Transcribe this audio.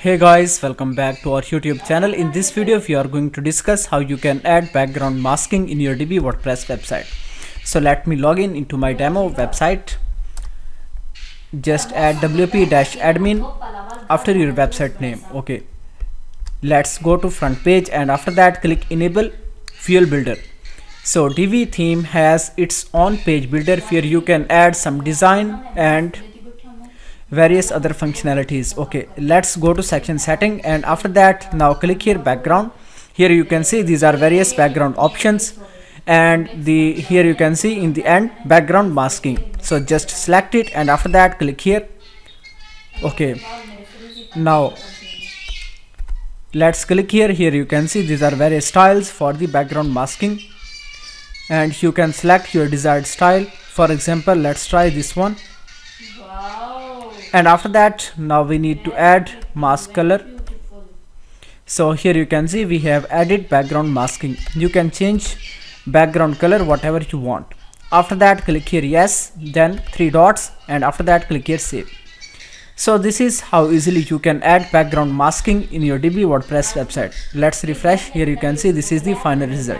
Hey guys, welcome back to our YouTube channel. In this video we are going to discuss how you can add background masking in your Divi WordPress website. So let me log in into my demo website. Just add wp-admin after your website name. Okay, let's go to front page and after that click enable fuel builder. So Divi theme has its own page builder where you can add some design and various other functionalities. Okay, let's go to section setting and after that now click here background. Here you can see these are various background options and here you can see in the end background masking. So just select it and after that click here. Okay, now let's click here. Here you can see these are various styles for the background masking and you can select your desired style. For example, let's try this one. And after that now we need to add mask color. So here you can see we have added background masking. You can change background color whatever you want. After that click here yes, then 3 dots and after that click here save. So this is how easily you can add background masking in your Divi WordPress website. Let's refresh. Here you can see this is the final result.